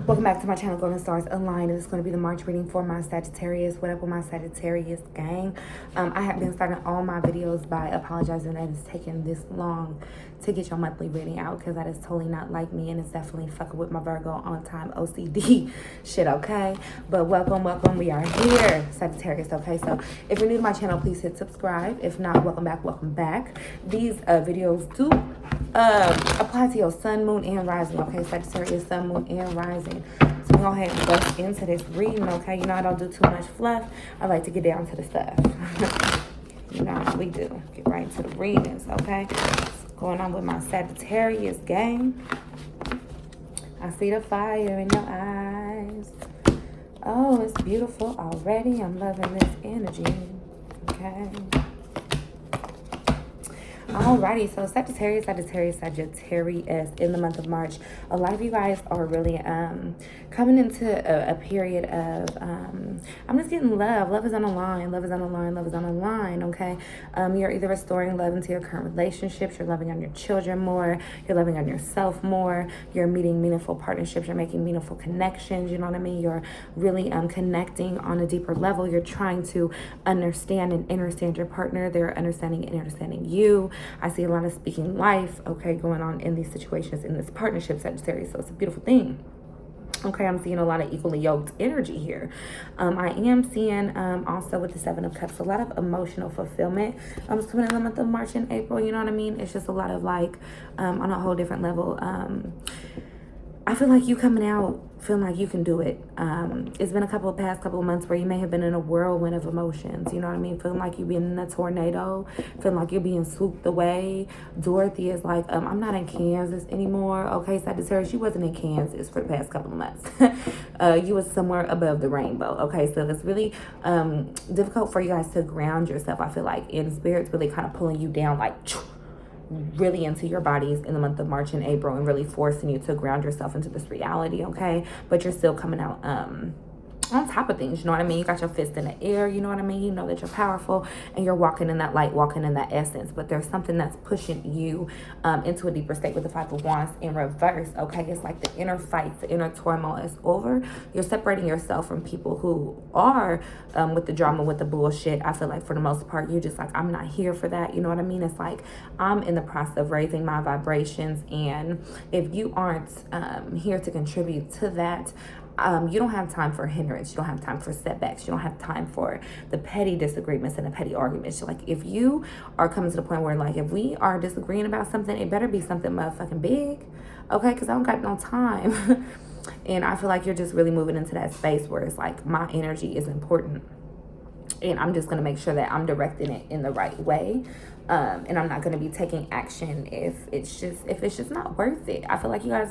Welcome back to my channel, Golden Stars Aligned. This is going to be the March reading for my Sagittarius. What up with my Sagittarius gang? I have been starting all my videos by apologizing that it's taken this long to get your monthly reading out, because that is totally not like me, and it's definitely fucking with my Virgo on time OCD shit, okay? But welcome. We are here, Sagittarius, okay? So if you're new to my channel, please hit subscribe. If not, welcome back. These videos do apply to your sun, moon, and rising, okay? Sagittarius, sun, moon, and rising. So we'll go ahead and bust into this reading, okay? You know, I don't do too much fluff. I like to get down to the stuff. You know how we do. Get right into the readings, okay? What's going on with my Sagittarius gang? I see the fire in your eyes. Oh, it's beautiful already. I'm loving this energy, okay? Alrighty, so Sagittarius in the month of March. A lot of you guys are really coming into a period of I'm just getting love. Love is on the line. Okay? You're either restoring love into your current relationships, you're loving on your children more, you're loving on yourself more, you're meeting meaningful partnerships, you're making meaningful connections, you know what I mean? You're really connecting on a deeper level. You're trying to understand and understand your partner. They're understanding and understanding you. I see a lot of speaking life, okay, going on in these situations, in this partnership, Sagittarius. So it's a beautiful thing. Okay, I'm seeing a lot of equally yoked energy here. I am seeing also with the Seven of Cups, a lot of emotional fulfillment. It's coming in the month of March and April, you know what I mean? It's just a lot of like on a whole different level. I feel like you coming out feeling like you can do it. It's been past couple of months where you may have been in a whirlwind of emotions, you know what I mean? Feeling like you've been in a tornado, feeling like you're being swooped away. Dorothy is like, I'm not in Kansas anymore. Okay, Sagittarius, you wasn't in Kansas for the past couple of months. You was somewhere above the rainbow. Okay, so it's really difficult for you guys to ground yourself. I feel like in spirit's really kind of pulling you down, like really into your bodies in the month of March and April, and really forcing you to ground yourself into this reality, okay? But you're still coming out on top of things, you know what I mean? You got your fist in the air, you know what I mean? You know that you're powerful, and you're walking in that light, walking in that essence. But there's something that's pushing you into a deeper state with the Five of Wands in reverse, okay? It's like the inner fights, the inner turmoil is over. You're separating yourself from people who are with the drama, with the bullshit. I feel like for the most part, you're just like, I'm not here for that, you know what I mean? It's like, I'm in the process of raising my vibrations, and if you aren't here to contribute to that, you don't have time for hindrance. You don't have time for setbacks. You don't have time for the petty disagreements and the petty arguments. So, like, if you are coming to the point where, like, if we are disagreeing about something, it better be something motherfucking big, okay? Because I don't got no time. And I feel like you're just really moving into that space where it's like, my energy is important, and I'm just going to make sure that I'm directing it in the right way. And I'm not going to be taking action if it's just not worth it. I feel like you guys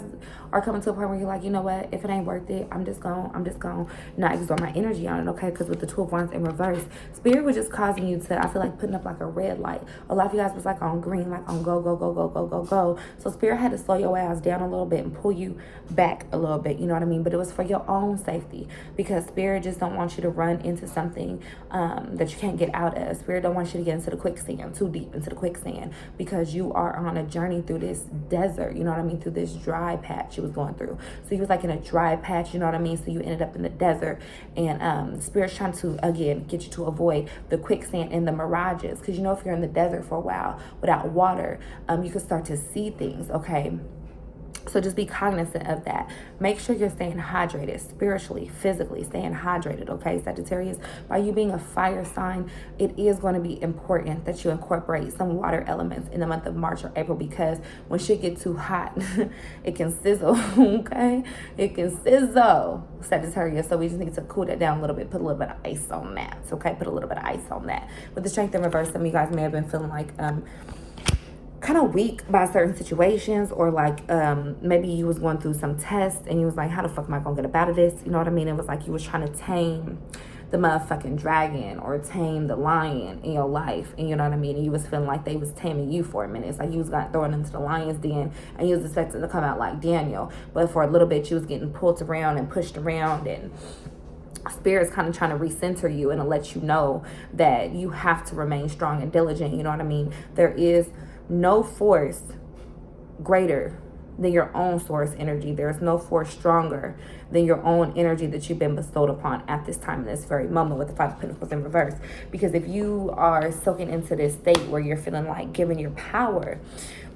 are coming to a point where you're like, you know what, if it ain't worth it, I'm just going to not exert my energy on it, okay? Because with the Two of Wands in reverse, Spirit was just causing you to, I feel like, putting up like a red light. A lot of you guys was like on green, like on go. So Spirit had to slow your ass down a little bit and pull you back a little bit, you know what I mean? But it was for your own safety, because Spirit just don't want you to run into something that you can't get out of. Spirit don't want you to get into the quicksand, too deep into the quicksand, because you are on a journey through this desert, you know what I mean, through this dry patch you was going through. So you was like in a dry patch, you know what I mean? So you ended up in the desert, and Spirit's trying to, again, get you to avoid the quicksand and the mirages, because you know, if you're in the desert for a while without water, you can start to see things, okay? So just be cognizant of that. Make sure you're staying hydrated, spiritually, physically, staying hydrated, okay, Sagittarius? By you being a fire sign, it is going to be important that you incorporate some water elements in the month of March or April, because when shit gets too hot, it can sizzle, okay? It can sizzle, Sagittarius. So we just need to cool that down a little bit, put a little bit of ice on that, okay? Put a little bit of ice on that. With the Strength in reverse, some of you guys may have been feeling like kind of weak by certain situations, or like maybe you was going through some tests and you was like, how the fuck am I gonna get up out of this? You know what I mean? It was like you was trying to tame the motherfucking dragon or tame the lion in your life, and you know what I mean? And you was feeling like they was taming you for a minute. It's like you was got thrown into the lion's den, and you was expected to come out like Daniel, but for a little bit you was getting pulled around and pushed around, and Spirit's kind of trying to recenter you and to let you know that you have to remain strong and diligent, you know what I mean? There is no force greater than your own source energy. There's no force stronger than your own energy that you've been bestowed upon at this time, in this very moment, with the Five of Pentacles in reverse. Because if you are soaking into this state where you're feeling like giving your power,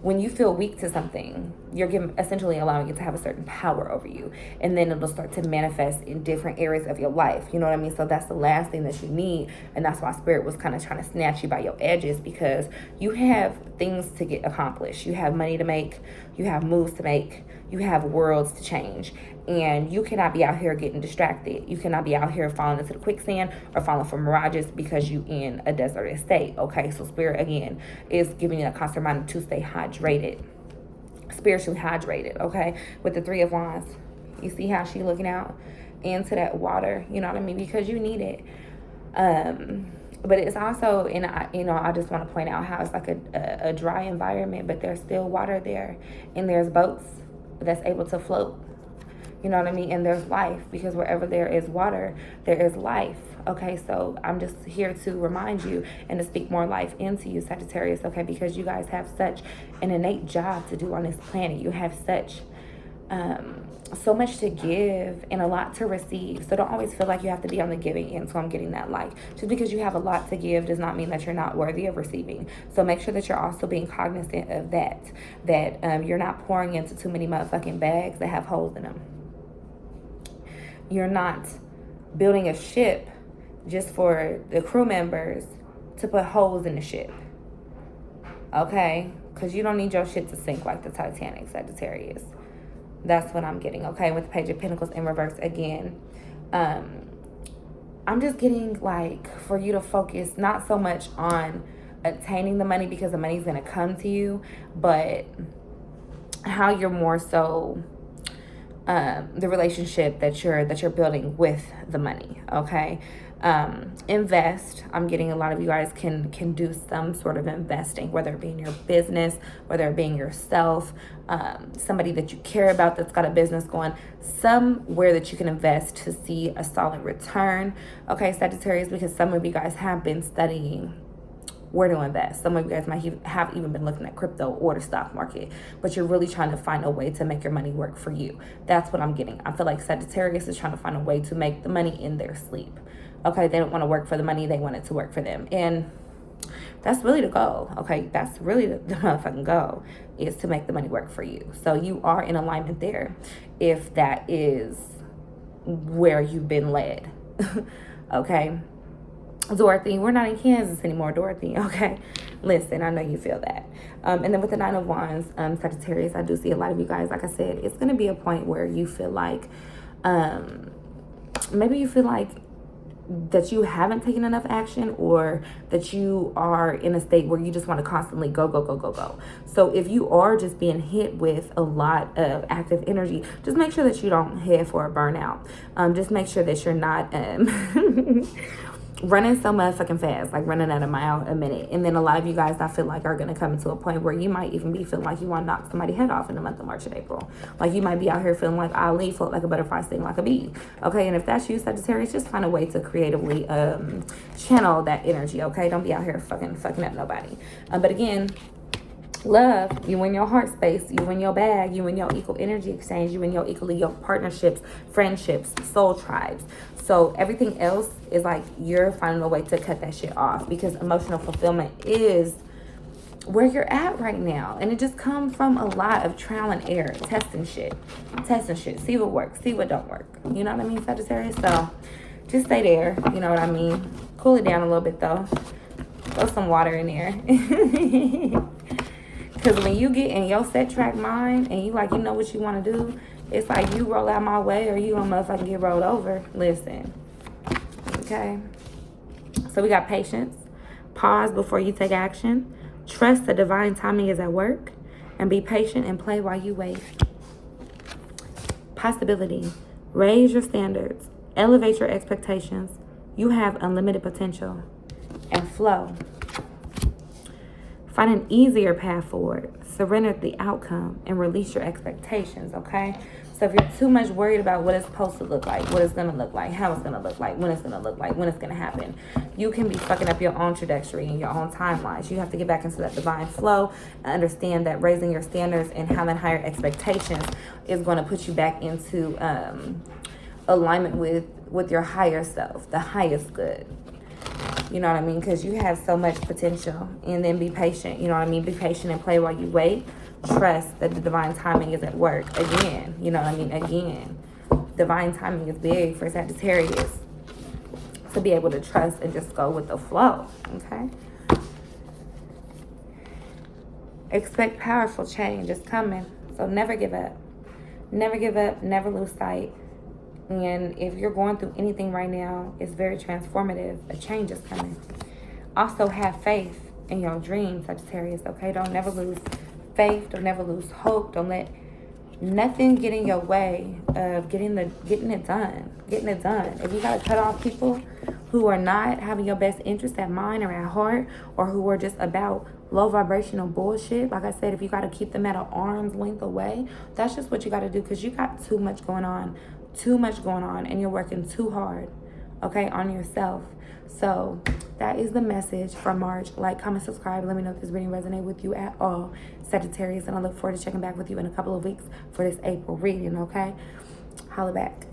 when you feel weak to something, you're essentially allowing it to have a certain power over you. And then it'll start to manifest in different areas of your life. You know what I mean? So that's the last thing that you need. And that's why Spirit was kind of trying to snatch you by your edges, because you have things to get accomplished. You have money to make. You have moves to make. You have worlds to change. And you cannot be out here getting distracted. You cannot be out here falling into the quicksand or falling for mirages because you in a deserted state. Okay, so Spirit, again, is giving you a constant reminder to stay hydrated. Spiritually hydrated, okay? With the Three of Wands, you see how she looking out into that water, you know what I mean? Because you need it. But it's also, and I just want to point out how it's like a dry environment, but there's still water there. And there's boats that's able to float. You know what I mean? And there's life, because wherever there is water, there is life. Okay, so I'm just here to remind you and to speak more life into you, Sagittarius, okay? Because you guys have such an innate job to do on this planet. You have such, so much to give and a lot to receive. So don't always feel like you have to be on the giving end. So I'm getting that, like, just because you have a lot to give does not mean that you're not worthy of receiving. So make sure that you're also being cognizant of that you're not pouring into too many motherfucking bags that have holes in them. You're not building a ship just for the crew members to put holes in the ship. Okay? Because you don't need your shit to sink like the Titanic, Sagittarius. That's what I'm getting, okay? With the Page of Pentacles in reverse again. I'm just getting, like, for you to focus not so much on attaining the money, because the money's going to come to you, but how you're more so... the relationship that you're building with the money, okay? Invest. I'm getting a lot of you guys can do some sort of investing, whether it be in your business, whether it be in yourself, somebody that you care about that's got a business going, somewhere that you can invest to see a solid return, okay, Sagittarius, because some of you guys have been studying where to invest. Some of you guys might have even been looking at crypto or the stock market, but you're really trying to find a way to make your money work for you. That's what I'm getting. I feel like Sagittarius is trying to find a way to make the money in their sleep. Okay, they don't want to work for the money, they want it to work for them. And that's really the goal, okay? That's really the motherfucking goal, is to make the money work for you. So you are in alignment there, if that is where you've been led, okay? Dorothy, we're not in Kansas anymore, Dorothy, okay? Listen, I know you feel that. And then with the Nine of Wands, Sagittarius, I do see a lot of you guys, like I said, it's going to be a point where you feel like, maybe you feel like that you haven't taken enough action, or that you are in a state where you just want to constantly go, go, go, go, go. So if you are just being hit with a lot of active energy, just make sure that you don't head for a burnout. Just make sure that you're not... running so motherfucking fast, like running at a mile a minute. And then a lot of you guys, I feel like, are going to come to a point where you might even be feeling like you want to knock somebody's head off in the month of March and April. Like you might be out here feeling like Ali, float like a butterfly, sting like a bee. Okay, and if that's you, Sagittarius, just find a way to creatively channel that energy, okay? Don't be out here fucking up nobody. But again, love, you in your heart space, you in your bag, you in your equal energy exchange, you in your equally yoked partnerships, friendships, soul tribes. So everything else is like you're finding a way to cut that shit off, because emotional fulfillment is where you're at right now. And it just comes from a lot of trial and error, testing shit, see what works, see what don't work. You know what I mean, Sagittarius? So just stay there, you know what I mean? Cool it down a little bit though. Throw some water in there. Because when you get in your set track mind and you like, you know what you want to do, it's like you roll out my way or you gonna motherfucking get rolled over. Listen. Okay? So we got patience. Pause before you take action. Trust the divine timing is at work. And be patient and play while you wait. Possibility. Raise your standards. Elevate your expectations. You have unlimited potential. And flow. Find an easier path forward. Surrender the outcome and release your expectations, okay? So if you're too much worried about what it's supposed to look like, what it's going to look like, how it's going to look like, when it's going to look like, when it's going to happen, you can be fucking up your own trajectory and your own timelines. You have to get back into that divine flow and understand that raising your standards and having higher expectations is going to put you back into alignment with your higher self, the highest good. You know what I mean? Because you have so much potential. And then be patient. You know what I mean? Be patient and play while you wait. Trust that the divine timing is at work. Again. You know what I mean? Again. Divine timing is big for Sagittarius. To be able to trust and just go with the flow. Okay? Expect powerful change. It's coming. So never give up. Never give up. Never lose sight. And if you're going through anything right now, it's very transformative. A change is coming. Also, have faith in your dreams, Sagittarius, okay? Don't never lose faith. Don't never lose hope. Don't let nothing get in your way of getting it done. Getting it done. If you got to cut off people who are not having your best interest at mind or at heart, or who are just about low vibrational bullshit, like I said, if you got to keep them at an arm's length away, that's just what you got to do, because you got too much going on. Too much going on, and you're working too hard, okay, on yourself. So that is the message for March. Like, comment, subscribe. Let me know if this reading resonates with you at all, Sagittarius, and I look forward to checking back with you in a couple of weeks for this April reading, okay? Holla back.